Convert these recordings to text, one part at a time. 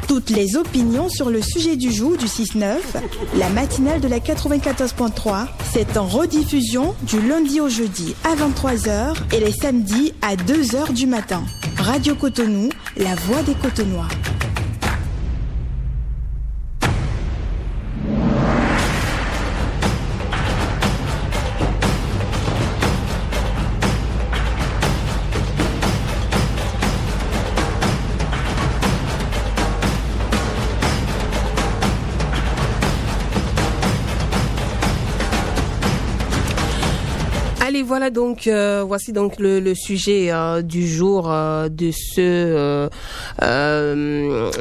Toutes les opinions sur le sujet du jour du 6-9, la matinale de la 94.3, c'est en rediffusion du lundi au jeudi à 23h et les samedis à 2h du matin. Radio Cotonou, la voix des Cotonois. Allez, voilà donc, voici donc le sujet du jour de ce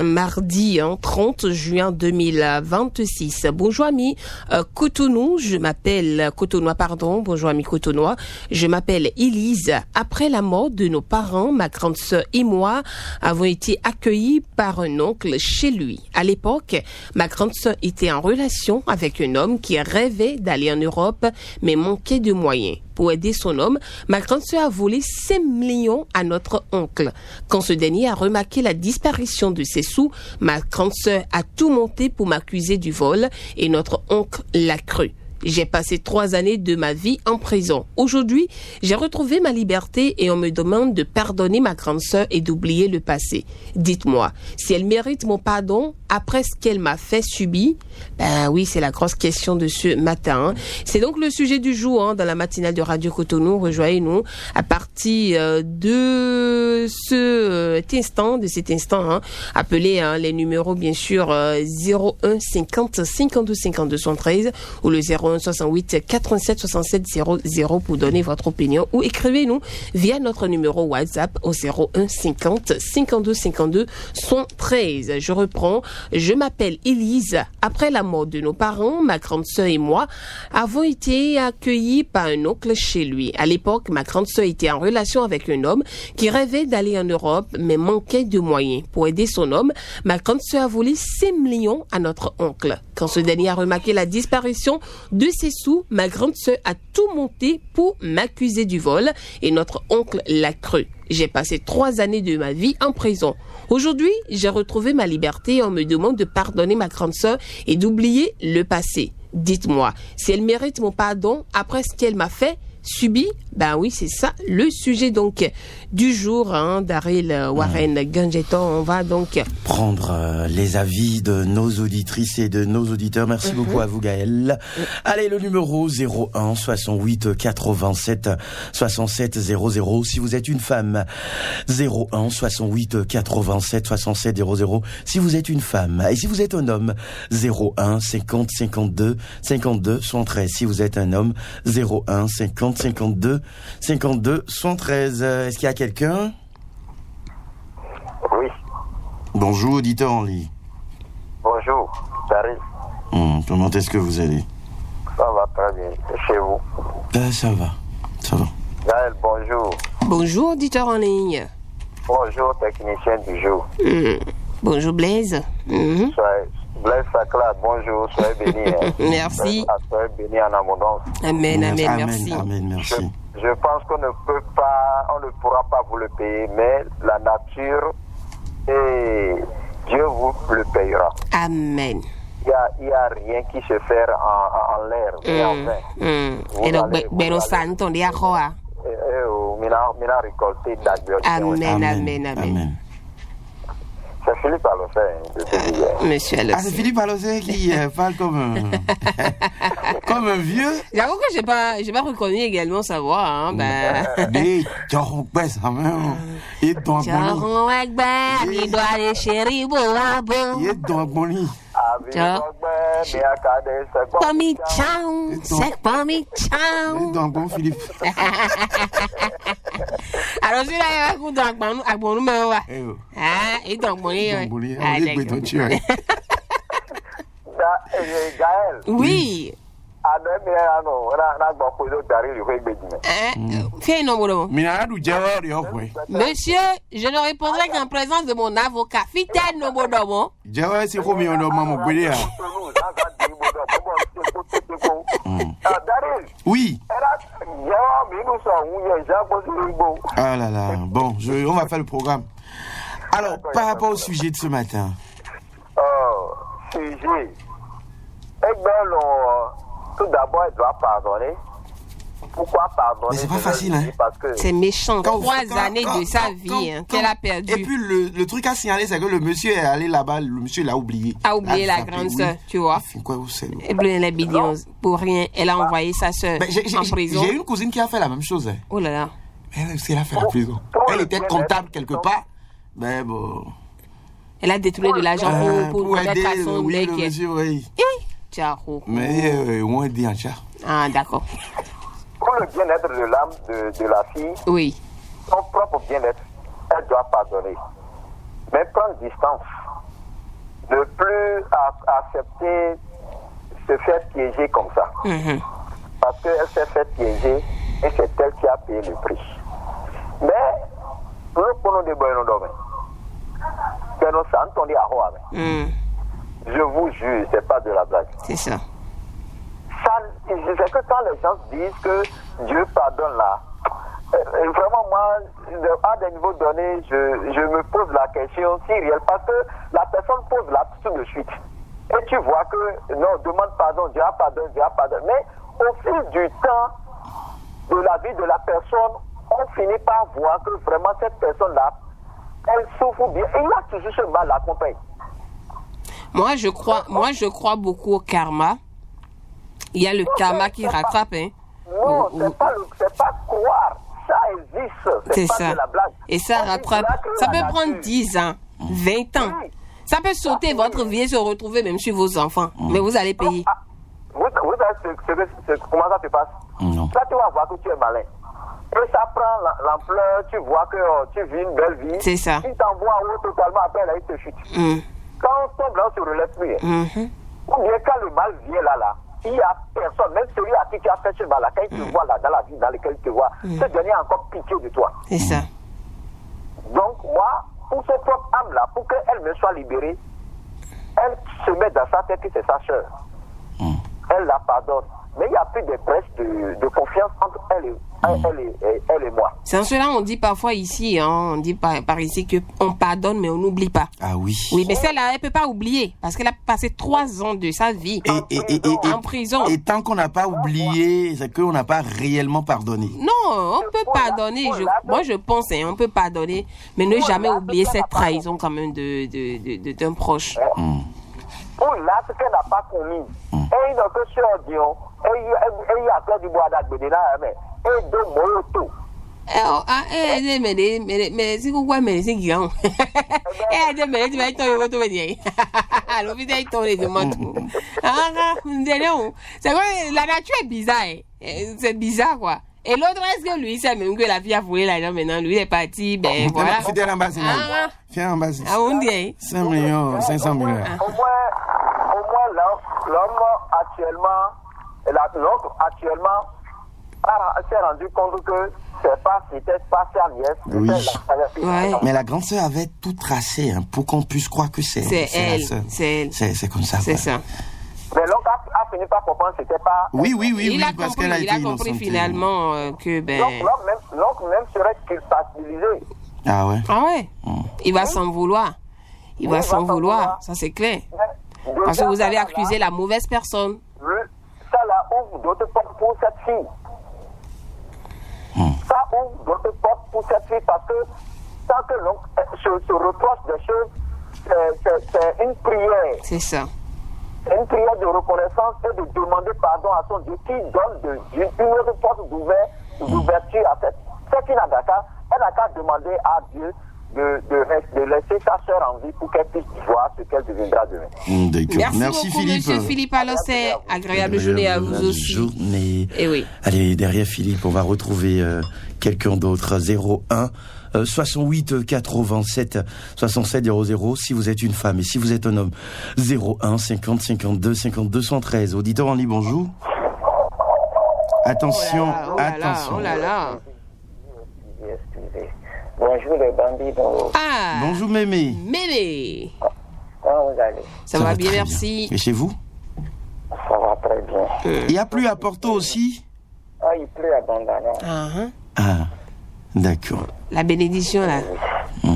mardi 30 juin 2026. Bonjour amis Cotonou, bonjour amis Cotonois, je m'appelle Élise. Après la mort de nos parents, ma grande sœur et moi avons été accueillis par un oncle chez lui. À l'époque, ma grande sœur était en relation avec un homme qui rêvait d'aller en Europe mais manquait de moyens. Pour aider son homme, ma grande sœur a volé 5 millions à notre oncle. Quand ce dernier a remarqué la disparition de ses sous, ma grande sœur a tout monté pour m'accuser du vol et notre oncle l'a cru. J'ai passé 3 années de ma vie en prison. Aujourd'hui, j'ai retrouvé ma liberté et on me demande de pardonner ma grande sœur et d'oublier le passé. Dites-moi, si elle mérite mon pardon après ce qu'elle m'a fait subir? Ben oui, c'est la grosse question de ce matin. C'est donc le sujet du jour dans la matinale de Radio Cotonou. Rejoignez-nous à partir de cet instant. Appelez les numéros bien sûr 01 50 52 52 73 ou le 01 68 87 67 00 pour donner votre opinion ou écrivez-nous via notre numéro WhatsApp au 01 50 52 52 113. Je reprends. Je m'appelle Élise. Après la mort de nos parents, ma grande sœur et moi avons été accueillis par un oncle chez lui. À l'époque, ma grande sœur était en relation avec un homme qui rêvait d'aller en Europe mais manquait de moyens. Pour aider son homme, ma grande sœur a volé 5 millions à notre oncle. Quand ce dernier a remarqué la disparition de ses sous, ma grande sœur a tout monté pour m'accuser du vol et notre oncle l'a cru. J'ai passé 3 années de ma vie en prison. Aujourd'hui, j'ai retrouvé ma liberté et on me demande de pardonner ma grande sœur et d'oublier le passé. Dites-moi, si elle mérite mon pardon après ce qu'elle m'a fait subir? Ben oui, c'est ça le sujet donc du jour d'Aril Warren Gangeton. On va donc prendre les avis de nos auditrices et de nos auditeurs. Merci beaucoup à vous Gaël. Allez, le numéro 01 68 87 67 00 si vous êtes une femme. 01 68 87 67 00 si vous êtes une femme. Et si vous êtes un homme, 01 50 52 52 113 si vous êtes un homme. 01 50 52 52 113. Est-ce qu'il y a quelqu'un? Oui. Bonjour, auditeur en ligne. Bonjour, j'arrive. Comment est-ce que vous allez? Ça va très bien. Et chez vous? Ça va. Gaël, bonjour. Bonjour, auditeur en ligne. Bonjour, technicien du jour. Bonjour, Blaise. Blaise Saclade, bonjour, soyez bénis. Merci. Soyez bénis en abondance. Amen, merci. Amen, merci. Je pense qu'on ne pourra pas vous le payer, mais la nature et Dieu vous le payera. Amen. Il y a rien qui se fait en l'air, mais en vain. Et donc, Beno Santo, de Achoa. Mina récolté d'agriculture. Amen. C'est Philippe Alosset, Monsieur Alosset. C'est Philippe Alosset qui parle comme un vieux. J'avoue que j'ai pas reconnu également sa voix, Philippe. Alors, si là, il y a un bon numéro. Et donc, Gaël. Oui. Monsieur, je ne répondrai qu'en présence de mon avocat. Fidèle Nobodomo. Oui. Ah là là. Bon, on va faire le programme. Alors, par rapport au sujet de ce matin, piégée, eh bien, tout d'abord, elle doit pardonner. Pourquoi pardonner? Mais c'est pas facile, hein. Parce que C'est méchant. Quand- 3 quand- années quand- de sa quand- vie quand- qu'elle a Et perdu. puis le truc à signaler, c'est que le monsieur est allé là-bas, le monsieur l'a oublié. A oublié la frappé, grande oui. sœur, tu vois. Enfin, quoi, vous savez. Et puis, elle est bidon. Pour rien, elle a envoyé sa sœur Ben, en prison. j'ai une cousine qui a fait la même chose. Hein. Oh là là. Elle aussi, elle a fait la prison. Elle était comptable quelque part. Mais bon. Elle a détourné de l'argent pour mettre aider à son oui, bec. le monsieur, oui. Ciao. Mais au moins aider en chat. Ah, d'accord. pour le bien-être de l'âme de la fille, Oui. son propre bien-être, elle doit pardonner. Mais prendre distance. Ne plus accepter se faire piéger comme ça. Mhm. Parce qu'elle s'est fait piéger et c'est elle qui a payé le prix. Mais, nous prenons des bonnes domaines. Que nous sentons des arrois. Mm. Je vous jure, c'est pas de la blague. C'est ça. C'est que quand les gens disent que Dieu pardonne là, vraiment moi, à des niveaux donnés, je me pose la question si réelle, parce que la personne pose l'acte tout de suite. Et tu vois que, non, demande pardon, Dieu a pardonné, Dieu a pardonné. Mais au fil du temps de la vie de la personne, on finit par voir que vraiment cette personne-là, elle souffre bien. Et il y a toujours ce mal à l'accompagner. Moi, je crois beaucoup au karma. Il y a le karma qui rattrape, hein. Non, c'est pas croire. Ça existe. C'est pas ça. de la blague. Et ça On rattrape. dit que Ça la peut nature- prendre 10 ans, 20 ans. Oui. Ça peut sauter votre vie et se retrouver même sur vos enfants. Mais vous allez payer. Ah, vous savez comment ça se passe? Non. Là, tu vas voir que tu es malin. Et ça prend l'ampleur, tu vois que tu vis une belle vie. C'est ça. Tu t'envoies en haut totalement, après là, il te chute. Mm. Quand on tombe là, on se relève plus. Mhm. Ou bien quand le mal vient là, il n'y a personne, même celui à qui tu as fait ce mal là, quand il te voit là, dans la vie dans laquelle il te voit, ce dernier a encore pitié de toi. C'est ça. Donc, moi, pour cette propre âme-là, pour qu'elle me soit libérée, elle se met dans sa tête que c'est sa sœur. Elle la pardonne. Mais il n'y a plus de presse de confiance entre elle et moi. C'est en cela on dit parfois ici, hein, on dit par ici qu'on pardonne mais on n'oublie pas. Ah oui. Oui, mais celle-là, elle peut pas oublier parce qu'elle a passé 3 ans de sa vie en prison. Et tant qu'on n'a pas oublié, c'est qu'on n'a pas réellement pardonné. Non, on peut pardonner. Moi, je pense, hein, on peut pardonner, mais ne jamais oublier cette trahison quand même d'un proche. Pour l'acte qu'elle n'a pas commis, et il n'a que sur Dion, et il y a plein du bois d'Agbedena, et de Moloto. Mais si vous voyez, c'est grand. Mais tu vas être au retour, alors, vous êtes tombé de moto. C'est quoi, la nature est bizarre. C'est bizarre, quoi. Et l'autre, est-ce que lui, c'est même que la fille a volé l'argent maintenant, lui, il est parti, ben voilà. Fidèle ambassadeur. Fidèle ambassadeur. Ah, on dit. 5 millions, 500 millions. Au moins l'homme actuellement s'est rendu compte que c'était pas sa nièce. Oui. Ouais. Mais la grande sœur avait tout tracé hein, pour qu'on puisse croire que c'est elle. la sœur. C'est elle. C'est comme ça. C'est quoi. ça. Mais l'homme a fini par comprendre que c'était pas. Oui, Il a parce compris, qu'elle a été compris innocente. finalement que ben. L'homme même serait culpabilisé. Ah ouais. Ah ouais. Il va s'en vouloir. Il va s'en vouloir. Ça c'est clair. Parce que vous avez accusé la mauvaise personne. Ça là ouvre d'autres portes pour cette fille. Ça ouvre d'autres portes pour cette fille parce que tant que l'on se reproche des choses, c'est une prière. C'est ça. C'est une prière de reconnaissance et de demander pardon à son Dieu qui donne une autre porte d'ouverture à cette fille n'a qu'à demander à Dieu de laisser sa sœur en vie pour qu'elle puisse voir ce qu'elle deviendra demain. D'accord. Merci beaucoup, Philippe. Monsieur Philippe. Alors, c'est agréable journée à vous aussi. Journée. Et oui. Allez, derrière Philippe, on va retrouver quelqu'un d'autre. 01 68 87 67 00 si vous êtes une femme et si vous êtes un homme. 01 50 52 52 113. Auditeur en ligne, bonjour. Attention, attention. Oh là là. Excusez. Bonjour les bambins. Ah. Bonjour Mémé. Mémé. Comment vous allez? Ça va bien, très merci. Et chez vous? Ça va très bien. Il y a plu à Porto aussi? Ah, il pleut abondamment. Ah, hein. Ah, d'accord. La bénédiction là. Ah,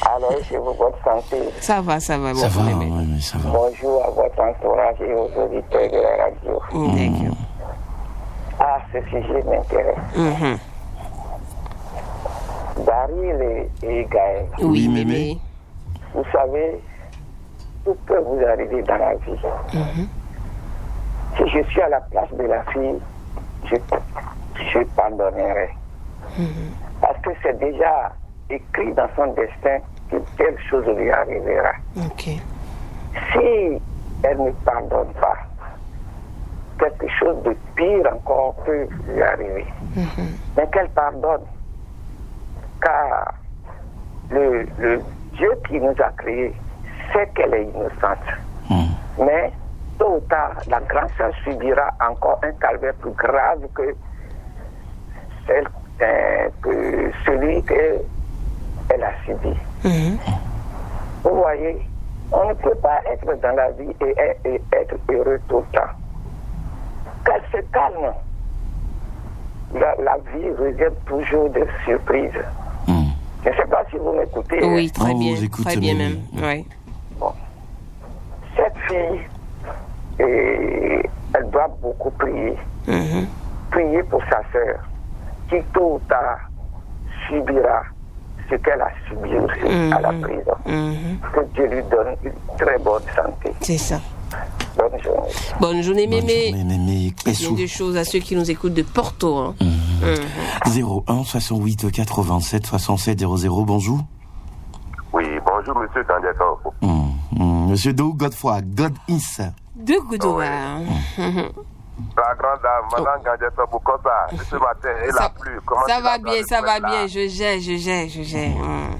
Alors, je vous votre santé. Ça va, Ça va, Mémé. oui, mais ça va. Bonjour à votre entourage et aux auditeurs de la radio. D'accord. Ah, ce sujet m'intéresse. Daryl et Gaël, Oui, Oui, Mémé. vous savez, tout peut vous arriver dans la vie. Si je suis à la place de la fille, je pardonnerai. Parce que c'est déjà écrit dans son destin que telle chose lui arrivera. Ok. Si elle ne pardonne pas, quelque chose de pire encore peut lui arriver. Mais qu'elle pardonne, car le Dieu qui nous a créés sait qu'elle est innocente. Mais tôt ou tard, la grande sœur subira encore un calvaire plus grave que celui qu'elle a subi. Vous voyez, on ne peut pas être dans la vie et être heureux tout le temps. Qu'elle se calme. La vie revient toujours de surprises. Je ne sais pas si vous m'écoutez. Oui, très On bien. vous écoute, Très bien Mémé. même. Oui. Bon. Cette fille, elle doit beaucoup prier. Prier pour sa sœur, qui tôt ou tard subira ce qu'elle a subi aussi à la prison. Que Dieu lui donne une très bonne santé. C'est ça. Bonne journée. Bonne journée, Mémé. Mémé, Bien de choses à ceux qui nous écoutent de Porto. Hein. 01 68 87 67 00, bonjour. Oui, bonjour Monsieur Kandiato. Monsieur Do Godefroy, God is. De Goudoua. La grande dame, Madame Kandiato Bukosa, ce matin, il a plu. Comment Ça tu va vas bien, dans ça le va là? bien. Je gère.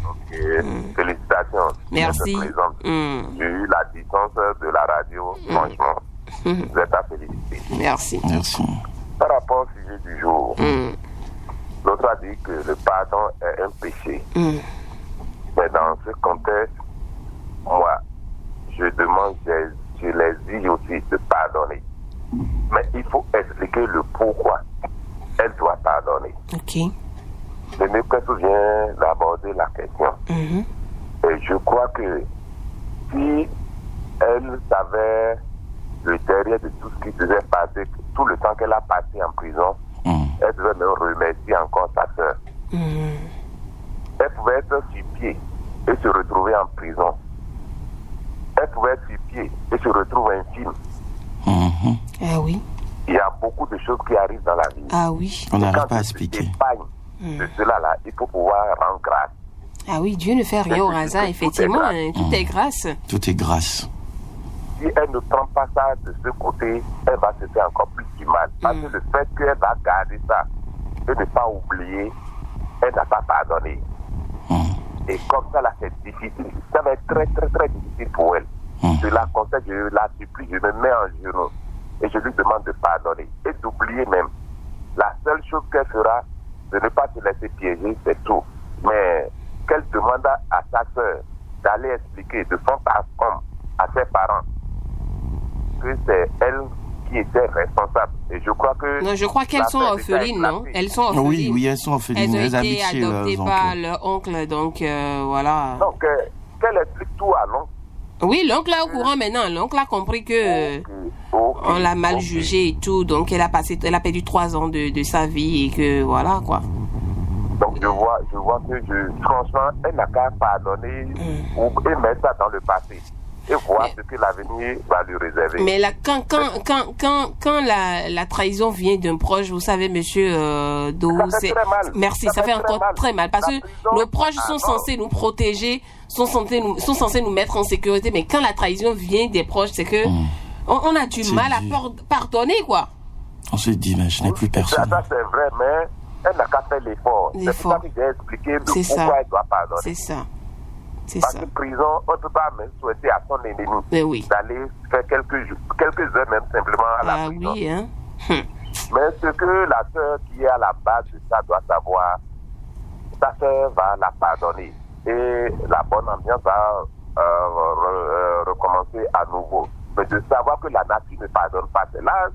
Ok, félicitations. Merci. J'ai eu la distance de la radio, franchement. Vous êtes à féliciter. Merci. Merci. Par rapport au sujet du jour, l'autre a dit que le pardon est un péché. Mais dans ce contexte, moi, je demande, je les dis aussi de pardonner. Mais il faut expliquer le pourquoi elle doit pardonner. Ok. Le maître vient d'aborder la question. Et je crois que si elle savait le derrière de tout ce qui faisait passer, tout le temps qu'elle a passé en prison, elle devait me remercier encore sa sœur. Elle pouvait être sur pied et se retrouver en prison. Elle pouvait être sur pied et se retrouver infime. Ah oui. Il y a beaucoup de choses qui arrivent dans la vie. Ah oui. On n'arrive Quand pas à tu expliquer. t'épargnes de cela là, il faut pouvoir rendre grâce. Ah oui, Dieu ne fait rien au hasard, effectivement. Tout est grâce. Tout est grâce. Si elle ne prend pas ça de ce côté, elle va se faire encore plus du mal. Parce que le fait qu'elle va garder ça et ne pas oublier, elle n'a pas pardonné. Et comme ça, là, c'est difficile. Ça va être très, très, très difficile pour elle. Je la conseille, je la supplie, je me mets en genoux et je lui demande de pardonner et d'oublier même. La seule chose qu'elle fera, de ne pas se laisser piéger, c'est tout. Mais qu'elle demande à sa sœur d'aller expliquer de son parcours à ses parents que c'est elle qui était responsable. Et je crois que... Non, je crois qu'elles sont orphelines, non? Elles sont orphelines. Oui, elles sont orphelines. Elles ont habitent été chez leurs adoptées oncles. par leur oncle, donc voilà. Donc, qu'elle explique tout à l'oncle. Oui, l'oncle est au courant maintenant. L'oncle a compris que on l'a mal jugé et tout, donc elle a perdu 3 ans de sa vie et que voilà quoi. Donc je vois que franchement, elle n'a qu'à pardonner et mettre ça dans le passé et voir ce que l'avenir va lui réserver. Mais là, quand la trahison vient d'un proche, vous savez, monsieur Do, fait très mal. Merci, ça fait encore très mal parce que nos proches sont censés nous protéger, sont censés nous mettre en sécurité, mais quand la trahison vient des proches, c'est que on a du mal à pardonner, quoi. On se dit, mais je n'ai plus personne. Ça c'est vrai, mais elle n'a qu'à faire l'effort. C'est pour ça que j'ai expliqué pourquoi elle doit pardonner. C'est ça. Parce que prison, on ne peut pas même souhaiter à son ennemi d'aller faire quelques heures même simplement à la prison. Oui, hein. Mais ce que la sœur qui est à la base de ça doit savoir, sa sœur va la pardonner. Et la bonne ambiance va recommencer à nouveau. Mais de savoir que la nature ne pardonne pas, c'est là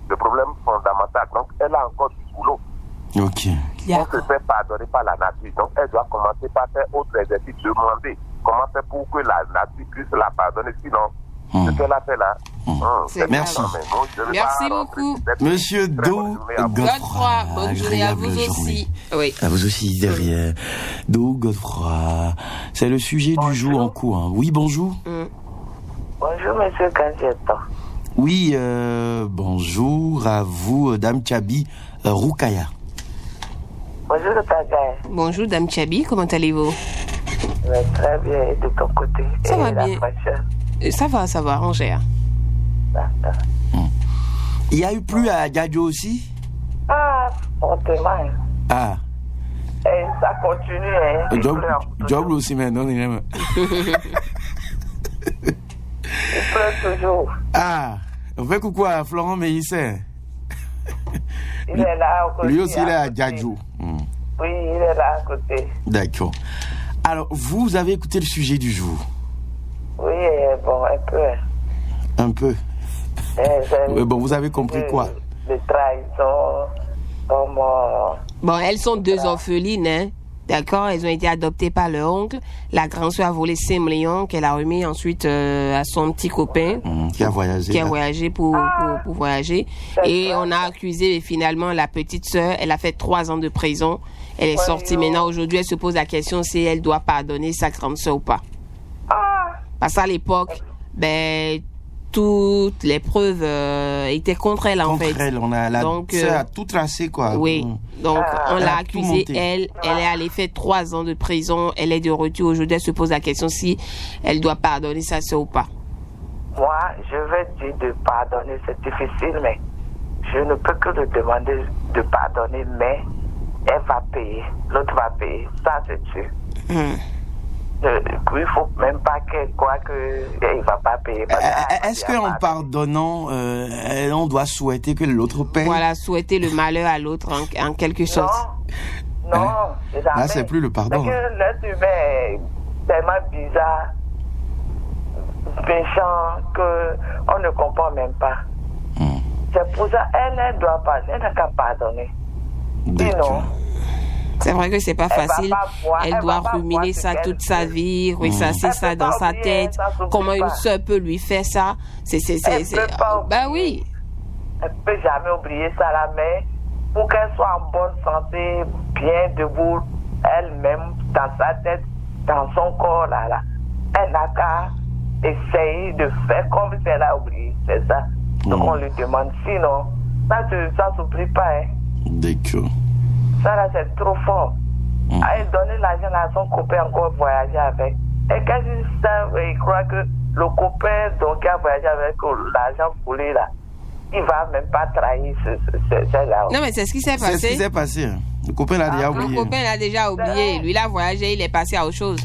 le problème fondamental. Donc elle a encore du boulot. Ok. On se fait pardonner par la nature. Donc, elle doit commencer par faire autre exercice, demander comment faire pour que la nature puisse la pardonner. Sinon, ce qu'elle a fait là. Merci. Merci beaucoup. Monsieur Do Godefroy. Bonne journée à vous aussi. Oui. À vous aussi derrière. Do Godefroy. C'est le sujet du jour en cours. Hein. Oui, bonjour. Bonjour, monsieur Kanjeto. Oui, bonjour à vous, Dame Chabi Roukaya. Bonjour, Tagay. Bonjour, Dame Chabi, comment allez-vous? Très bien, et de ton côté? Ça va bien. Ça va, on gère. D'accord. Il y a eu plus à Gadjo aussi? Ah, fortement. Ah. Et ça continue, hein. Job aussi maintenant. Il pleure toujours. Ah, on fait coucou à Florent Méisset. Il est là à côté. Lui aussi, il est à Gadjo. Oui, il est là à côté. D'accord. Alors, vous avez écouté le sujet du jour? Oui, bon, un peu. Un peu. Oui, bon, vous avez compris quoi? Les trahisons, comme... Bon, elles sont deux orphelines, hein. D'accord, elles ont été adoptées par leur oncle. La grande soeur a volé 5 millions qu'elle a remis ensuite à son petit copain. Qui a voyagé. Qui a voyagé pour voyager. Et on a accusé finalement la petite soeur. Elle a fait 3 ans de prison. Elle est sortie maintenant. Aujourd'hui, elle se pose la question si elle doit pardonner sa grande soeur ou pas. Parce qu'à l'époque, toutes les preuves étaient contre elle, en fait. Contre elle, on a la sœur a tout tracé, quoi. Oui, donc on l'a accusée, elle est allée faire 3 ans de prison, elle est de retour aujourd'hui, elle se pose la question si elle doit pardonner sa sœur ou pas. Moi, je vais dire de pardonner, c'est difficile, mais je ne peux que lui demander de pardonner, mais elle va payer, l'autre va payer, ça c'est sûr. Il faut même pas qu'elle croie qu'il va pas payer. Est-ce qu'en pardonnant, on doit souhaiter que l'autre paye? Voilà, souhaiter le malheur à l'autre en quelque sorte. Non, là c'est plus le pardon. C'est que l'être humain est tellement bizarre, méchant, qu'on ne comprend même pas. C'est pour ça elle doit pardonner, elle n'a qu'à pardonner. Sinon, c'est vrai que c'est pas facile. Elle doit ruminer ça toute sa vie, ressasser ça dans sa tête. Comment une sœur peut lui faire ça? Ben oui. Elle peut jamais oublier ça là, mais pour qu'elle soit en bonne santé, bien debout, elle-même, dans sa tête, dans son corps là, elle n'a qu'à essayer de faire comme si elle a oublié. C'est ça. Donc on lui demande. Sinon, ça s'oublie pas. Hein. D'accord. Ça là, c'est trop fort. Elle donner l'argent à son copain encore voyager avec. Et quand il croit que le copain donc qui a voyagé avec l'argent foulé là, il va même pas trahir celle-là. Non mais c'est ce qui s'est passé. C'est ce qui s'est passé. Le copain l'a déjà oublié. Le copain l'a déjà oublié. Lui il a voyagé, il est passé à autre chose.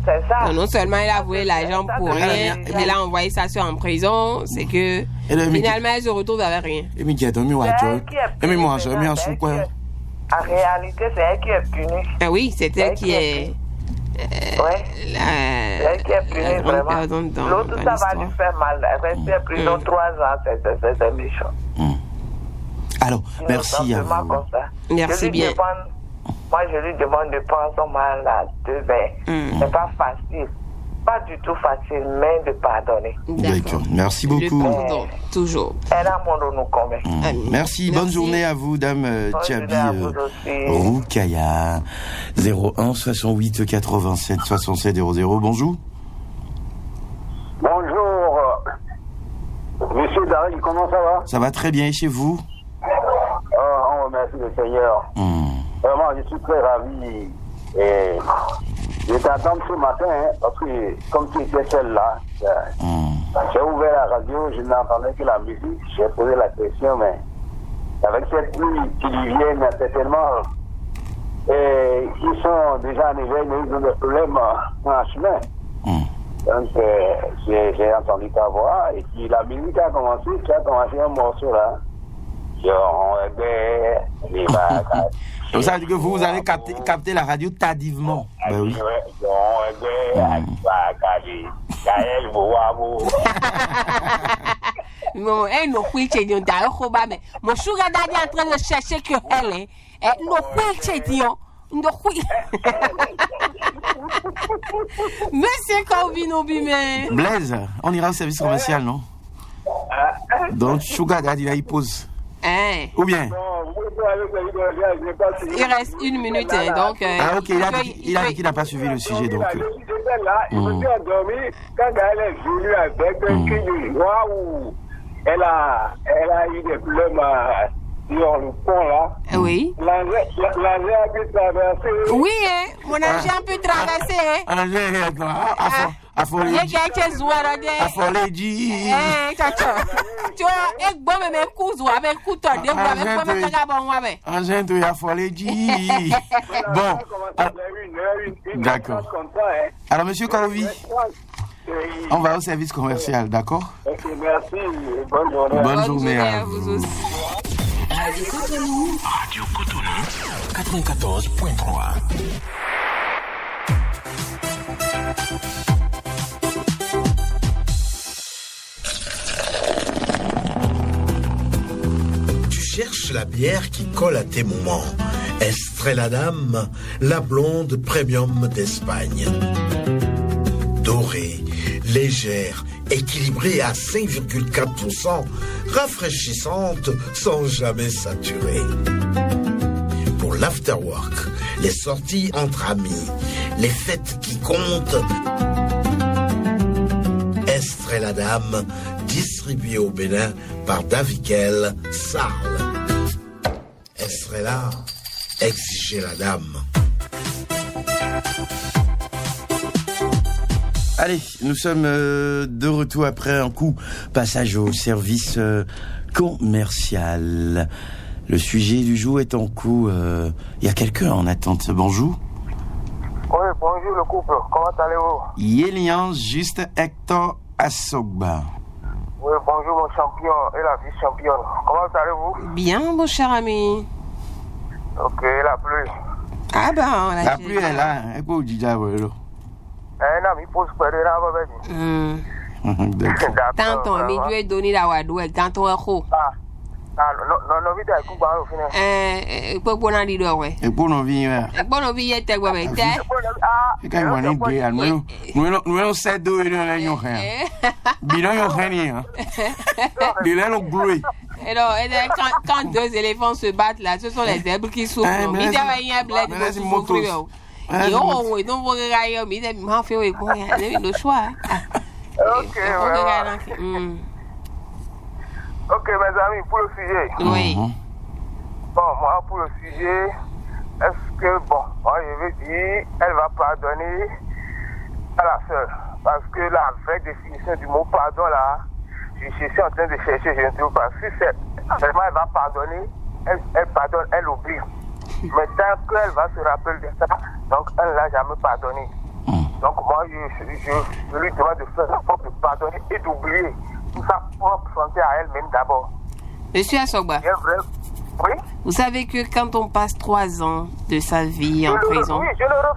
C'est ça. Non seulement il a volé l'argent pour rien, il a envoyé sa soeur en prison, c'est que finalement elle se retrouve avec rien. Et mais qui a dormi en sous quoi? En réalité, c'est elle qui est punie. Ah oui, c'est elle qui est... c'est elle qui est punie, vraiment. L'autre, ça va lui faire mal. Rester en prison 3 ans, c'est méchant. Alors, merci à vous. Merci bien. Moi, je lui demande de prendre son malade. C'est pas facile. Pas du tout facile, mais de pardonner. D'accord. Merci beaucoup. Pardon, toujours. Merci. Bonne journée à vous, Dame Chabi Roukaya. 01 68 87 67 00. Bonjour. Bonjour. Monsieur Dari, comment ça va? Ça va très bien. Et chez vous? On remercie le Seigneur. Vraiment, je suis très ravi. Et je t'entends ce matin, parce que comme tu étais celle-là, j'ai ouvert la radio, je n'entendais que la musique, j'ai posé la question, mais avec cette pluie diluvienne, certainement, ils sont déjà en éveil, mais ils ont des problèmes en chemin. Donc, j'ai entendu ta voix, et puis la musique a commencé, tu as commencé un morceau là. Donc ça veut dire que vous allez capter la radio tardivement. Ben oui. Non, elle nous dit mais mon sugar daddy est en train de chercher que elle Monsieur Calvino Bimé. Blaise, on ira au service commercial, non? Donc, Sugar Daddy, là, il pose. Ou bien? Il reste 1 minute, donc... ah, ok, il a dit qu'il n'a pas suivi le sujet, donc... Je suis là, je me suis endormi quand elle est venue avec un cri de joie où elle a eu des problèmes sur le pont, là. Oui. L'engin a pu traverser. Oui, mon engin a pu traverser, Affolé dit. Tu vois, et bon, mais mes cousins, avec couteau, des bois, avec quoi, mais engin de affolé dit. Bon. D'accord. Alors, monsieur Kalvi, on va au service commercial, d'accord? Ok, merci. Bonne journée. Bonne journée à vous vous. aussi. Radio Cotonou 94.3. Cherche la bière qui colle à tes moments. Estrella Damm, la blonde premium d'Espagne. Dorée, légère, équilibrée à 5,4%, rafraîchissante sans jamais saturer. Pour l'afterwork, les sorties entre amis, les fêtes qui comptent. Estrella Damm, distribué au Bénin par Davikel Sarl. Estrella, exigez la dame. Allez, nous sommes de retour après un coup. Passage au service commercial. Le sujet du jour est en cours. Il y a quelqu'un en attente. Bonjour. Oui, bonjour le couple. Comment allez-vous? Yélian Juste Hector Assogba. Oui, bonjour mon champion et la vice-championne. Comment allez-vous? Bien, mon cher ami. Ok, la pluie. Ah ben, La pluie est là. Elle peut dire ça, voilà. Un ami pose près de là, Tantôt, mais Dieu est donné la wadouelle. Tantôt, un coup. Non, vite, écoute, au final. Pour bon aller dehors, ouais. Et pour nos vies, Pour nos vies, il y a quoi, mais t'es. c'est quand même une idée. Nous allons s'aider de la union. Bilan, il rien. Il est le bruit. Alors, quand 2 éléphants se battent là, ce sont les zèbres qui souffrent. Mais il y a un bled qui souffre. Et on est donc, mais il m'a fait le choix. Ok, ok, mes amis, pour le sujet. Oui. Bon, moi, pour le sujet, est-ce que, moi, je veux dire, elle va pardonner à la sœur. Parce que la vraie définition du mot pardon, là, je suis en train de chercher, je ne trouve pas. Si vraiment elle va pardonner, elle pardonne, elle oublie. Mais tant qu'elle va se rappeler de ça, donc elle ne l'a jamais pardonné. Donc moi, je lui demande de faire la force de pardonner et d'oublier tout sa propre santé à elle-même d'abord. Monsieur Assogba, oui? vous savez que quand on passe 3 ans de sa vie en prison,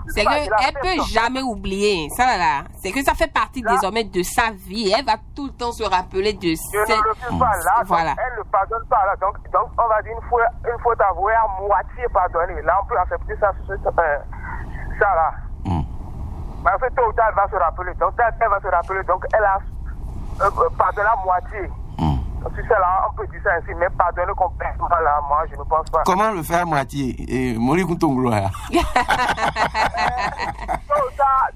c'est qu'elle peut jamais oublier. Ça là, c'est que ça fait partie désormais de sa vie. Elle va tout le temps se rappeler de cette... Je ne refuse pas là, voilà. Elle ne pardonne pas là. Donc on va dire une faute avouée à moitié pardonnée. Là, on peut accepter ça là. Mais en fait, tôt ou tard, elle va se rappeler. Donc, elle va se rappeler. Donc, elle a pardonné à moitié. Si c'est là, on peut dire ça ainsi. Mais pardonner complètement là, moi, je ne pense pas. Comment le faire à moitié? Et mourir contre ton gloire. Tôt ou tard,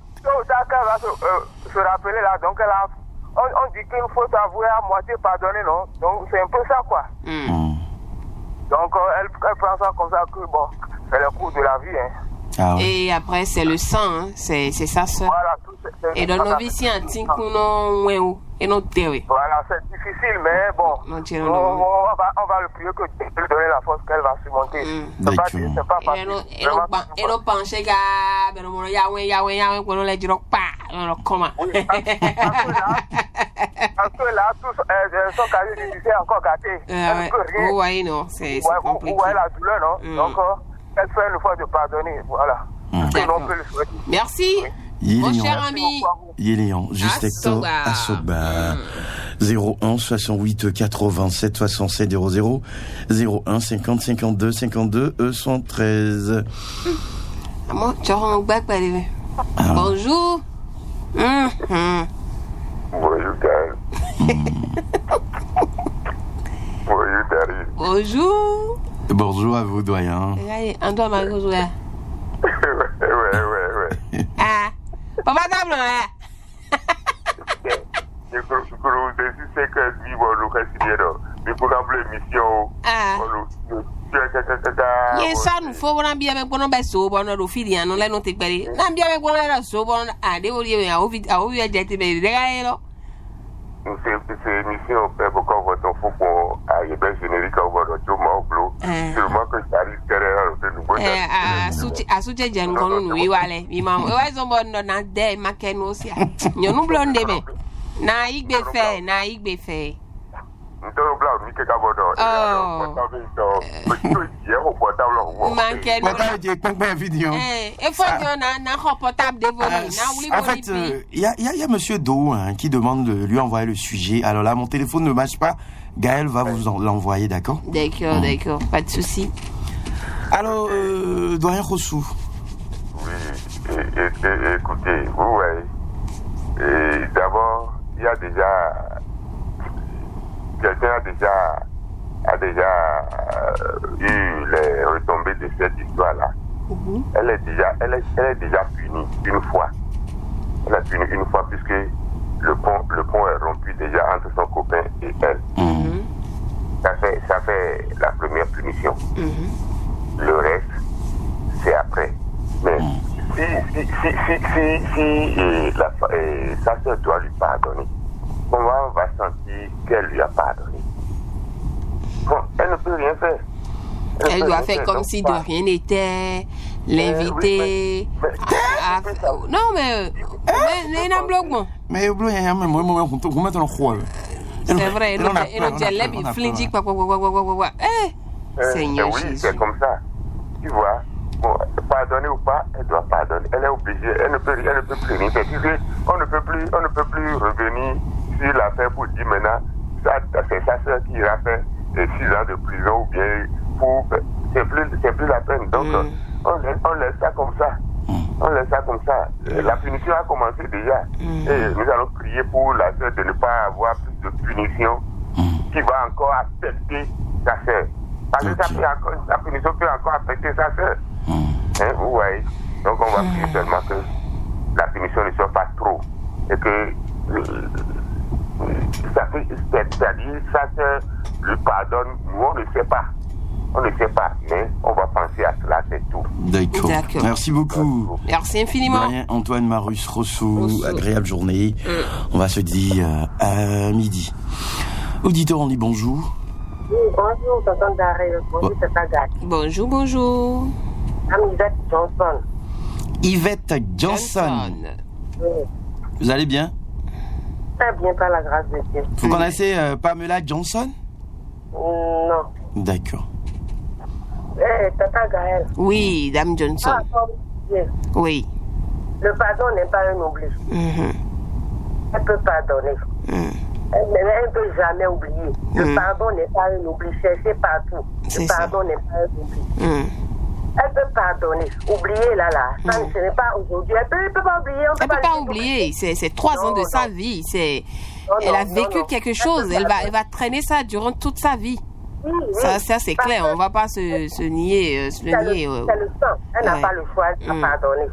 qu'elle va se rappeler là. Donc, elle a... On dit qu'il faut avouer à moitié pardonner, non? Donc, c'est un peu ça, quoi. Donc, elle prend ça comme ça que, bon, c'est le cours de la vie, hein. Ah oui. Et après, c'est le sang, hein. C'est sa soeur. Voilà, et dans nos vies, c'est un petit coup, non, et non, oui. Voilà, c'est difficile, mais bon, on va le prier que Dieu lui donne la force qu'elle va surmonter. C'est pas facile. Et nous pencher, gars, mais nous, Yahweh, qu'on nous les dit, comment? Oui, parce que là, son casier judiciaire est encore gâté. Oui, non, c'est compliqué. Où est la douleur, non? Donc, elle fait une fois de pardonner, voilà. Merci, mon cher ami. Yélian, juste Hector Assogba. 01 68 87 67 00 01 50 52 52 113. Moi, tu as un bac, bonjour. Bonjour, Gaël. Bonjour, Dari. Bonjour. Bonjour à vous, doyen. Antoine Marcos, ouais. Ouais. Ah, papa table, ouais. Je crois que c'est que vivre le casino. Mais pour l'émission, Yes, son, for one be a one by so one of Ophelia, no let no take berry. Nam be a one so one, and they will be a jet baby. c'est émission fait beaucoup votre football à Yébé générique au bord de Joma Blue. Sûrement que ça risque derrière le nouveau. A suche jan kono wi wale mi mam e wai zombo no na de maken osia nyonu blonde me na igbe fe Ntoro bla mi ke gabodo manken Portable de vidéo. e faut na portable de volume na wuli En fait, il y a monsieur Do qui demande de lui envoyer le sujet. Alors là, mon téléphone ne marche pas. Gaël va vous l'envoyer, d'accord? D'accord, pas de souci. Alors, doyen Rossou. Oui, écoutez, ouais. Et d'abord, il y a déjà quelqu'un a déjà eu les retombées de cette histoire-là. Elle est déjà punie une fois. Elle est punie une fois puisque le pont est rompu déjà entre son copain et elle. Ça fait la première punition. Le reste, c'est après. Mais si sa sœur doit lui pardonner, comment on va sentir qu'elle lui a pardonné? Bon, elle ne peut rien faire. Elle doit faire comme si de rien n'était, l'inviter. Non, mais il y a un bloc. Mais il y a un bloc. C'est vrai, il y a un flingy. Seigneur oui, Jésus. c'est comme ça. Tu vois, bon, pardonner ou pas, elle doit pardonner. Elle est obligée, elle ne peut plus rien faire. Tu sais, on ne peut plus revenir sur l'affaire pour dire maintenant, c'est sa soeur qui a fait 6 ans de prison ou bien pour. C'est plus la peine. Donc, on laisse ça comme ça. On laisse ça comme ça. La punition a commencé déjà. Et nous allons prier pour la soeur de ne pas avoir plus de punition qui va encore affecter sa soeur. Parce que la punition peut encore affecter sa soeur. Vous voyez. Donc on va prier seulement que la punition ne soit pas trop. Et que c'est-à-dire sa soeur lui pardonne. Nous on ne sait pas. On ne sait pas, mais on va penser à cela, c'est tout. D'accord. Merci beaucoup. Merci infiniment. Doyen Antoine Marus Rossou, agréable journée. On va se dire à midi. Auditeur, on dit bonjour. Bonjour, tonton Daré. Bonjour, tata Gatti. Bonjour. Yvette Johnson. Yvette Johnson. Oui. Vous allez bien? Très bien, par la grâce de Dieu. Vous connaissez Pamela Johnson? Non. D'accord. Tata Gaël. Oui, Dame Johnson. Oui. Le pardon n'est pas un oubli. Elle peut pardonner. Elle ne peut jamais oublier. Le pardon n'est pas un oubli. Cherchez partout. Le pardon n'est pas un oubli. Elle peut pardonner. Oublier là. Ça, ce n'est pas aujourd'hui. Elle peut pas oublier. Elle peut pas oublier. C'est 3 ans de sa vie. Elle a vécu quelque chose. Elle va traîner ça durant toute sa vie. Oui. Ça c'est clair. On va pas se nier. C'est le sang. Elle n'a pas le choix. Elle doit pardonner.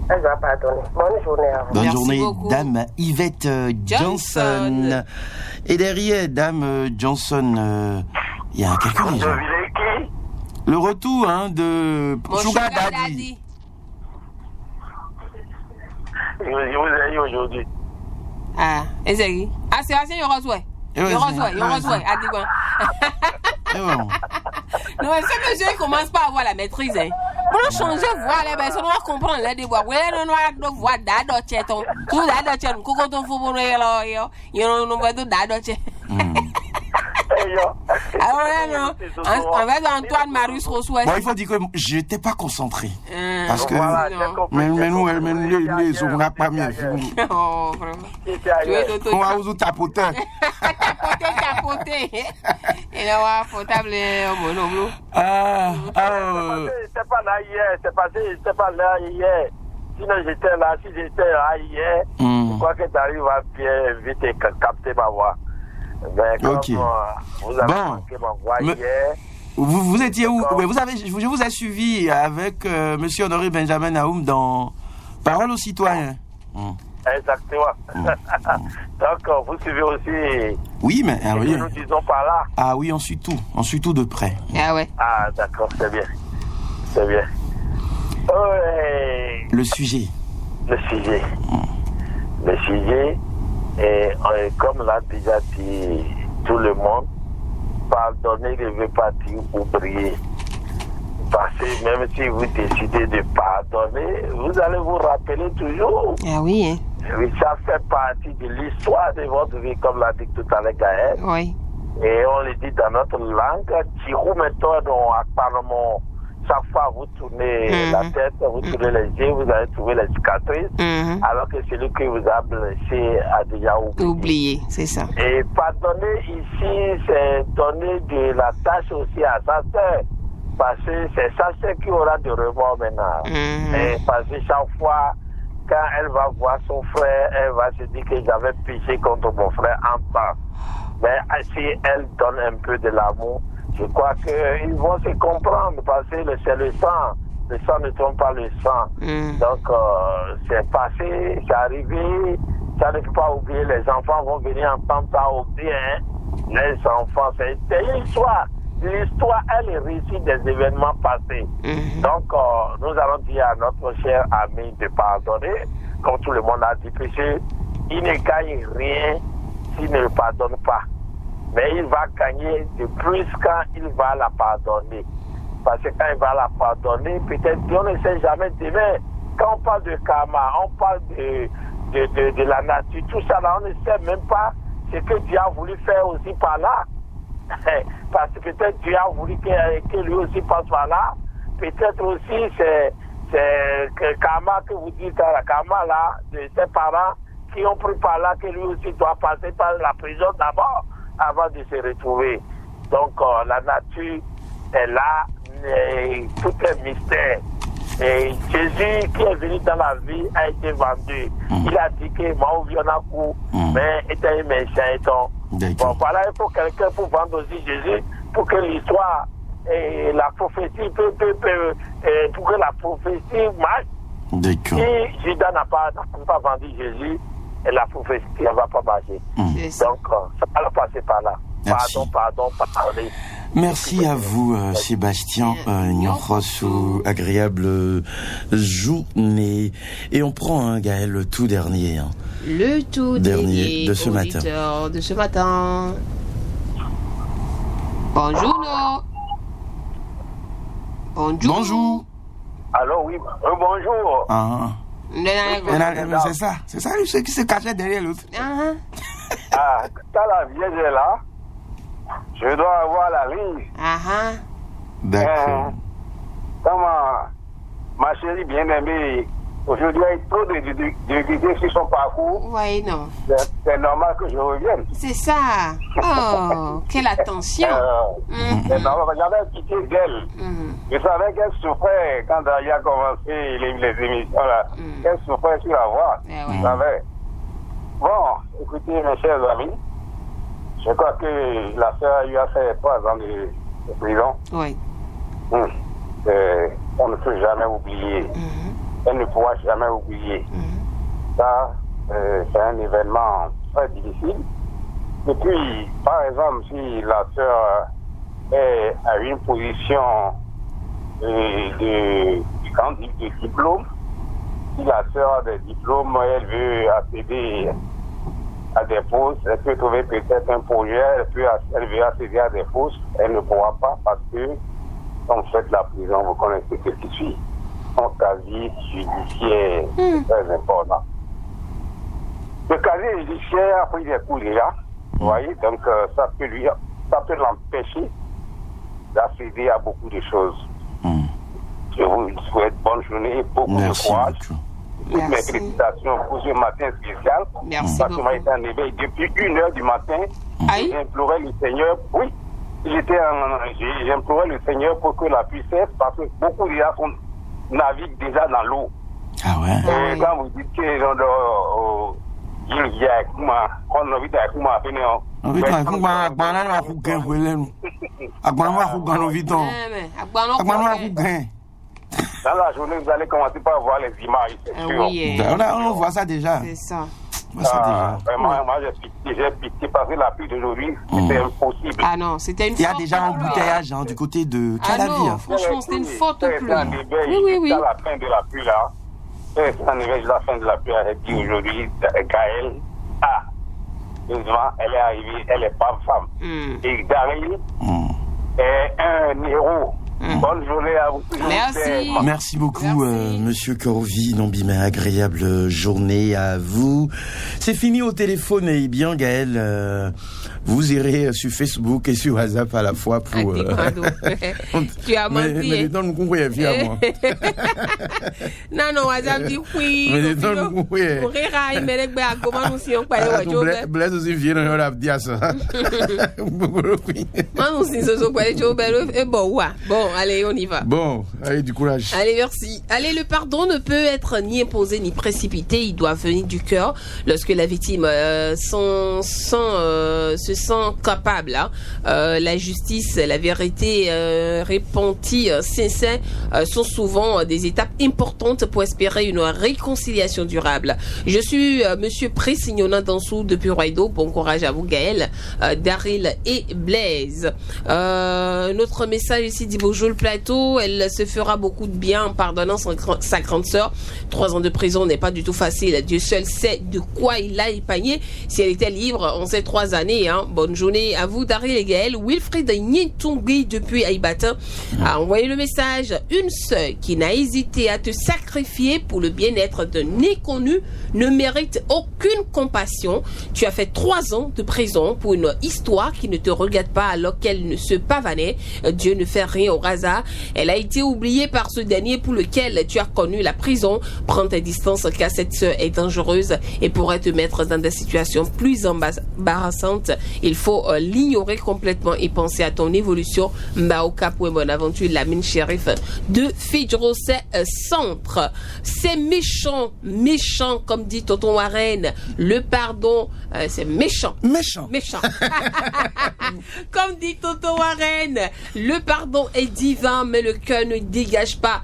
Elle doit pardonner. Bonne journée à vous. Bonne journée, beaucoup. Dame Yvette Johnson. Et derrière Dame Johnson, il y a quelqu'un déjà. Le retour de Sugar Daddy. Je vous ai eu aujourd'hui. Ah, Ezeki. Ah, c'est assez, il reçoit. Il reçoit. Ah, dis-moi. Non, mais ce monsieur, il commence pas à avoir la maîtrise. Pour changer voix, les personnes vont comprendre les déboires. Oui, non, voix d'adotcheton. Tout d'adotcheton. Coucou ton fou pour nous, il y a un nombre de d'adotcheton. Ah ouais, non. En fait, Antoine Marius reçoit. Bon, il faut dire que je n'étais pas concentré. Parce que. Voilà, Mais nous, on n'a pas mis. Oh, vraiment. On va vous tapoter. Tapoter. Et là, on va potable au monoblo. J'étais pas là hier. C'est passé, j'étais pas là hier. Sinon, j'étais là. Si j'étais là hier, je crois que tu arrives à bien vite et capter ma voix. Mais comme vous avez manqué ma voix hier. Vous étiez où? Je vous ai suivi avec monsieur Honoré Benjamin Naoum dans Parole aux citoyens. Exactement. Donc, vous suivez aussi. Oui, mais. Ce que nous disons par là. Ah oui, on suit tout. On suit tout de près. Ah ouais. Ah, d'accord, c'est bien. C'est bien. Le sujet. Le sujet, et comme l'a déjà dit tout le monde, pardonner ne veut pas dire oublier. Parce que même si vous décidez de pardonner, vous allez vous rappeler toujours. Ah oui, hein. Oui, ça fait partie de l'histoire de votre vie, comme l'a dit tout à l'heure Gaël. Oui. Et on le dit dans notre langue, Tirou méthode, apparemment, chaque fois vous tournez la tête, vous tournez les yeux, vous allez trouver les cicatrices, alors que celui qui vous a blessé a déjà oublié. C'est ça. Et pardonner ici, c'est donner de la tâche aussi à sa sœur, parce que c'est sa sœur qui aura de remords maintenant. Et parce que chaque fois, quand elle va voir son frère, elle va se dire que j'avais péché contre mon frère en temps. Mais si elle donne un peu de l'amour, je crois qu'ils vont se comprendre parce que c'est le sang. Le sang ne trompe pas le sang. Donc, c'est passé, c'est arrivé. Ça ne faut pas oublier. Les enfants vont venir entendre ça aussi. Hein. Les enfants, c'est une histoire. L'histoire, elle est récite des événements passés. Donc, nous allons dire à notre cher ami de pardonner, comme tout le monde a dit, parce qu'il ne gagne rien s'il ne le pardonne pas. Mais il va gagner de plus quand il va la pardonner. Parce que quand il va la pardonner, peut-être on ne sait jamais demain. Quand on parle de karma, on parle de la nature, tout ça là, on ne sait même pas ce que Dieu a voulu faire aussi par là. Parce que peut-être Dieu a voulu que lui aussi passe par là. Peut-être aussi c'est que karma que vous dites, la karma là, de ses parents qui ont pris par là, que lui aussi doit passer par la prison d'abord avant de se retrouver. Donc la nature est là, tout est mystère. Et Jésus qui est venu dans la vie a été vendu. Il a dit que Maouvianakou, mais était un méchant. Bon, voilà, il faut quelqu'un pour vendre aussi Jésus, pour que l'histoire et la prophétie pour que la prophétie marche. D'accord. Si Judas n'a pas vendu Jésus, et la prophétie ne va pas marcher. Donc, ça va passer par là. Merci. Pardon. Merci à vous, Sébastien. Une agréable journée. Et on prend, Gaël, le tout dernier. Le tout dernier de ce matin. De ce matin. Bonjour. Bonjour. Allô, oui. Bonjour. C'est ça, ceux qui se cachaient derrière l'autre. Quand la vieille est là, je dois avoir la ligne. D'accord. Quand ma chérie bien-aimée, aujourd'hui, a trop de difficultés sur son parcours. Oui, non. C'est normal que je revienne. C'est ça. Oh, quelle attention. C'est normal. J'avais quitté d'elle. Je savais qu'elle souffrait quand il a commencé les émissions là. Elle souffrait sur la voix. Je savais. Bon, écoutez, mes chers amis, je crois que la sœur lui a fait 3 ans de prison. Oui. On ne peut jamais oublier. Elle ne pourra jamais oublier. Ça, c'est un événement très difficile. Et puis, par exemple, si la sœur est à une position de diplôme, si la sœur a des diplômes, elle veut accéder à des postes, elle peut trouver peut-être un projet, elle veut accéder à des postes, elle ne pourra pas parce que, quand vous faites la prison, vous connaissez ce qui suit. Son casier judiciaire est très important. Le casier judiciaire a pris des coups déjà, vous voyez, donc ça peut lui ça peut l'empêcher d'accéder à beaucoup de choses. Je vous souhaite bonne journée, beaucoup de courage. Toutes mes félicitations pour ce matin spécial. Merci parce que moi, j'étais en éveil depuis 1h du matin. J'implorais le Seigneur. Oui, j'implorais le Seigneur pour que la pluie cesse parce que beaucoup de gens naviguent déjà dans l'eau. Ah ouais. Et quand vous dites que il y a on a envie d'accoumer à peine. Dans la journée, vous allez commencer par voir les images. On voit ça déjà. C'est ça. Vraiment, moi j'ai pitié parce que la pluie d'aujourd'hui, c'était impossible. Ah non, c'était une faute. Il y a déjà un embouteillage du côté de Calavi. Ah non, franchement, c'était une faute pluie. Oui. À la fin de la pluie, là. En éveil, la fin de la pluie, elle dit aujourd'hui, Gaël, heureusement, elle est arrivée, elle est pas femme. Et Daryl est un héros. Bonne journée à vous. Merci. Merci beaucoup, Monsieur Corvi. Nombima, agréable journée à vous. C'est fini au téléphone. Et bien, Gaël, vous irez sur Facebook et sur WhatsApp à la fois pour. Tu as menti. Mais les temps nous comprenons bien, moi. Non, WhatsApp dit oui. Mais les temps nous comprenons. Pour rire, il me dit comment nous sommes pas les Blaise aussi vient dans la dire ça. Moi, nous sommes pas les et bon, allez, on y va. Bon, allez, du courage. Allez, merci. Allez, le pardon ne peut être ni imposé ni précipité. Il doit venir du cœur lorsque la victime se sent capable. La justice, la vérité repentie, sincère sont souvent des étapes importantes pour espérer une réconciliation durable. Je suis Monsieur Pressignona Dansou depuis Roido. Bon courage à vous, Gaël, Daryl et Blaise. Notre message ici dit bonjour le plateau. Elle se fera beaucoup de bien en pardonnant sa grande sœur. 3 ans de prison n'est pas du tout facile. Dieu seul sait de quoi il a épargné. Si elle était libre en ces 3 années, Bonne journée à vous, Daryl et Gaël. Wilfried Nyintungui depuis Aïbata a envoyé le message. Une sœur qui n'a hésité à te sacrifier pour le bien-être d'un inconnu ne mérite aucune compassion. Tu as fait 3 ans de prison pour une histoire qui ne te regarde pas alors qu'elle ne se pavanait. Dieu ne fait rien au hasard. Elle a été oubliée par ce dernier pour lequel tu as connu la prison. Prends tes distances car cette sœur est dangereuse et pourrait te mettre dans des situations plus embarrassantes. Il faut l'ignorer complètement et penser à ton évolution. Mbaoka pour une bonne aventure, la mine shérif de Fidros Centre. C'est méchant comme dit Tonton Warren. Le pardon, c'est méchant. Comme dit Tonton Warren, le pardon est divin, mais le cœur ne dégage pas.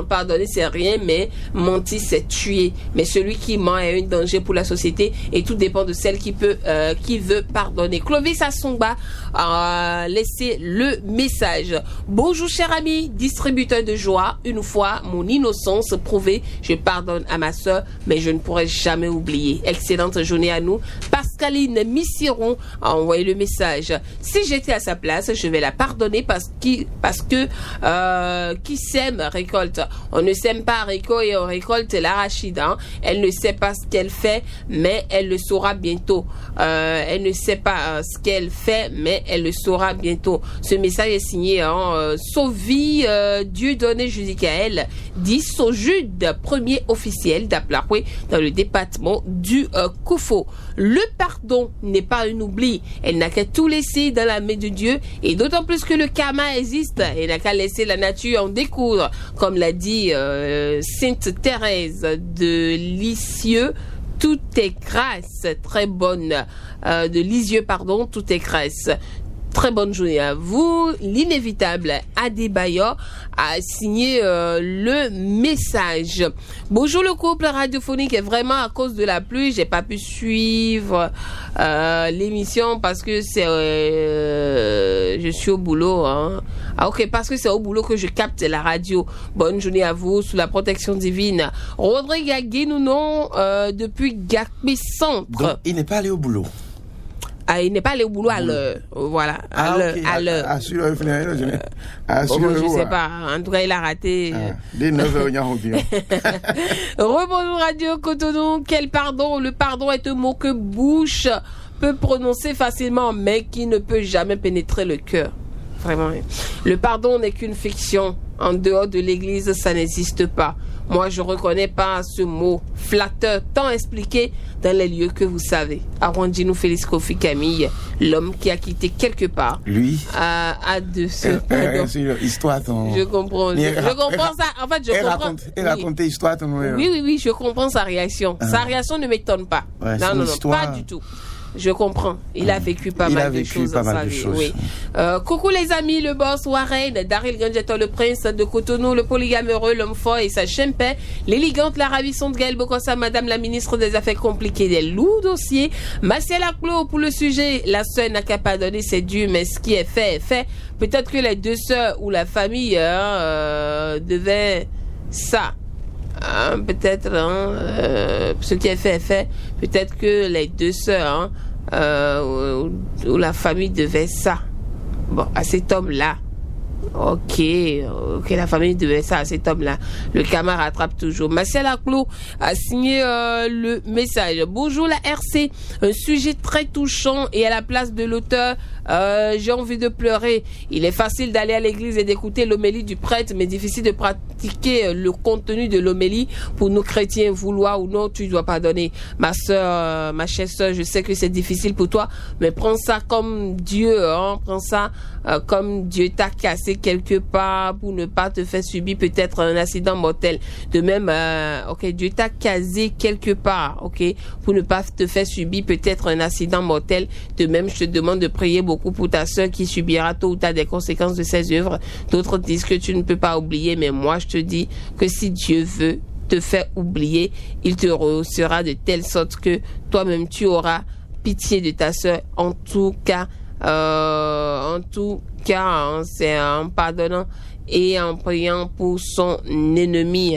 Pardonner c'est rien, mais mentir c'est tuer. Mais celui qui ment est un danger pour la société et tout dépend de celle qui veut pardonner. Clovis Assongba a laissé le message. Bonjour cher ami, distributeur de joie. Une fois mon innocence prouvée, je pardonne à ma soeur, mais je ne pourrai jamais oublier. Excellente journée à nous. Pascaline Missiron a envoyé le message. Si j'étais à sa place, je vais la pardonner parce que qui sème récolte. On ne sème pas haricot et on récolte l'arachide. Elle ne sait pas ce qu'elle fait, mais elle le saura bientôt. Elle ne sait pas ce qu'elle fait, mais elle le saura bientôt. Ce message est signé Sauvi Dieudonné Judicaël, dit Sojude, premier officiel d'Aplaroué dans le département du Koufo. Le pardon n'est pas un oubli. Elle n'a qu'à tout laisser dans la main de Dieu et d'autant plus que le karma existe. Elle n'a qu'à laisser la nature en découdre. Comme l'a dit Sainte Thérèse de Lisieux, tout est grâce. Très bonne. De Lisieux, pardon, tout est grâce. Très bonne journée à vous. L'inévitable Adebayor a signé le message. Bonjour le couple radiophonique. Vraiment à cause de la pluie, j'ai pas pu suivre l'émission parce que c'est je suis au boulot. Ah ok, parce que c'est au boulot que je capte la radio. Bonne journée à vous sous la protection divine. Rodrigue Aguinounon depuis Gakpi Centre. Donc, il n'est pas allé au boulot. Il n'est pas allé au boulot à l'heure. Voilà. À l'heure. Je sais pas. En tout cas, il a raté. Dès 9h, il y a un Rebonjour Radio Cotonou. Quel pardon? Le pardon est un mot que bouche peut prononcer facilement, mais qui ne peut jamais pénétrer le cœur. Vraiment. Le pardon n'est qu'une fiction. En dehors de l'église, ça n'existe pas. Moi, je reconnais pas ce mot flatteur tant expliqué dans les lieux que vous savez. Arrondis-nous Félix Kofi Camille, l'homme qui a quitté quelque part. Lui a de ce histoire ton... Je comprends. Je comprends ça. En fait, je comprends. Elle racontait l'histoire ton... Oui, je comprends sa réaction. Sa réaction ne m'étonne pas. Ouais, non, pas du tout. Je comprends. Il a vécu pas mal de choses dans sa vie. Oui. Coucou les amis, le boss Warren, Daryl Ganjeton, le prince de Cotonou, le polygameux, l'homme fort et sa chempé, l'élégante, la ravissante Gaëlle Bokossa, madame la ministre des Affaires compliquées, des lourds dossiers, Martial Aclo pour le sujet, la sœur n'a qu'à pardonner, c'est dur, mais ce qui est fait est fait. Peut-être que les deux sœurs ou la famille devaient ça. Peut-être ce qui est fait est fait. Peut-être que les deux sœurs ou la famille devait ça. Bon, à cet homme-là. Ok, la famille devait ça à cet homme-là. Le camarade rattrape toujours. Marcel Aclo a signé le message. Bonjour la RC, un sujet très touchant et à la place de l'auteur, j'ai envie de pleurer. Il est facile d'aller à l'église et d'écouter l'homélie du prêtre, mais difficile de pratiquer le contenu de l'homélie. Pour nous chrétiens, vouloir ou non, tu dois pardonner. Ma soeur, ma chère soeur, je sais que c'est difficile pour toi, mais prends ça comme Dieu, prends ça comme Dieu t'a cassé quelque part pour ne pas te faire subir peut-être un accident mortel. De même, Dieu t'a casé quelque part, pour ne pas te faire subir peut-être un accident mortel. De même, je te demande de prier beaucoup pour ta sœur qui subira tôt ou tard des conséquences de ses œuvres. D'autres disent que tu ne peux pas oublier, mais moi je te dis que si Dieu veut te faire oublier, il te rehaussera de telle sorte que toi-même tu auras pitié de ta sœur. En tout cas, c'est en pardonnant et en priant pour son ennemi,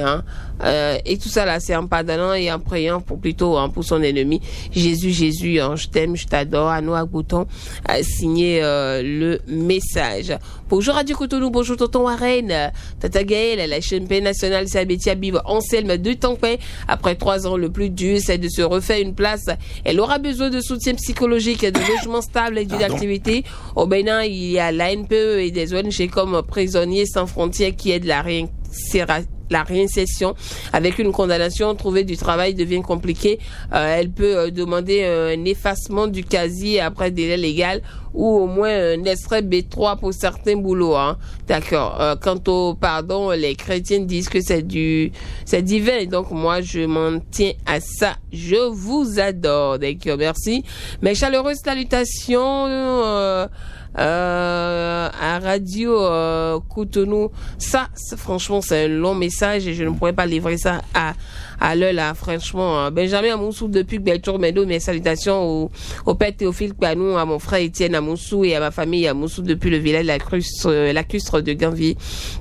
et tout ça là, c'est en pardonnant et en priant pour son ennemi. Jésus, je t'aime, je t'adore. Anoua Bouton a signé le message. Bonjour Radio Cotonou, bonjour tonton Warren, Tata Gaëlle, la championne nationale Sabetia Bive Anselme de Tampin. Après 3 ans, le plus dur, c'est de se refaire une place. Elle aura besoin de soutien psychologique, de logement stable et d'une activité. Au Bénin, il y a l'ANPE et des ONG comme Prisonniers sans frontières qui aident la réinsertion. Avec une condamnation, trouver du travail devient compliqué. Elle peut demander un effacement du casier après délai légal ou au moins un extrait B3 pour certains boulots. D'accord. Quant au pardon, les chrétiens disent que c'est divin. Donc moi, je m'en tiens à ça. Je vous adore. D'accord. Merci. Mes chaleureuses salutations à Radio Cotonou. Ça, franchement, c'est un long message et je ne pourrais pas livrer ça à l'heure là, franchement. Benjamin Amoussou depuis Beltour Mendo, mes salutations au père Théophile Panou, à mon frère Étienne Amoussou et à ma famille Amoussou depuis le village lacustre de Ganvier.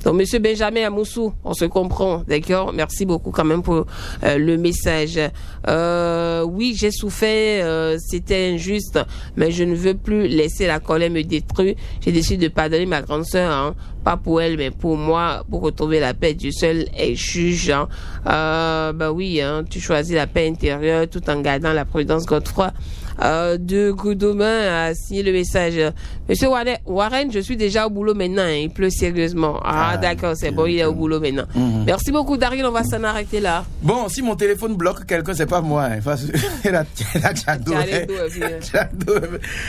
Donc monsieur Benjamin Amoussou, on se comprend, d'accord? Merci beaucoup quand même pour le message. Oui, j'ai souffert, c'était injuste, mais je ne veux plus laisser la colère me détruire. J'ai décidé de pardonner ma grande sœur, pas pour elle, mais pour moi, pour retrouver la paix. Dieu seul est juge. Oui, tu choisis la paix intérieure tout en gardant la prudence. Godefroy de Goudomain a signé le message. Monsieur Warren, je suis déjà au boulot maintenant. Il pleut sérieusement. D'accord, c'est bon, il est au boulot maintenant. Merci beaucoup, Daryl. On va s'en arrêter là. Bon, si mon téléphone bloque quelqu'un, c'est pas moi.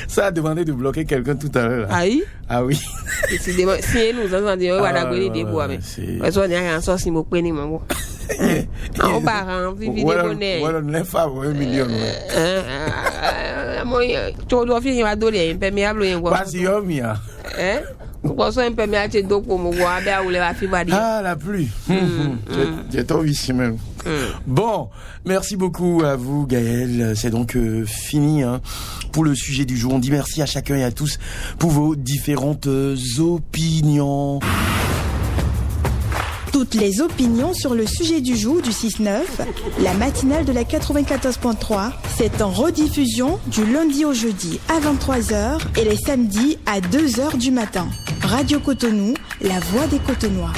Ça a demandé de bloquer quelqu'un tout à l'heure. Ah oui. Décidément, si nous avons dit, on va la des bois. Parce qu'on est en sorte si mon prenez, maman. On part en vivi des bonnets. Voilà, on n'est pas 1 million. Tu dois finir à donner imperméable ou un pas si homme, imperméable, c'est donc pour me voir, ou la fibre. La pluie. J'ai trop ici même. Bon, merci beaucoup à vous, Gaëlle. C'est donc fini pour le sujet du jour. On dit merci à chacun et à tous pour vos différentes opinions. Toutes les opinions sur le sujet du jour du 6-9, la matinale de la 94.3, c'est en rediffusion du lundi au jeudi à 23h et les samedis à 2h du matin. Radio Cotonou, la voix des Cotonois.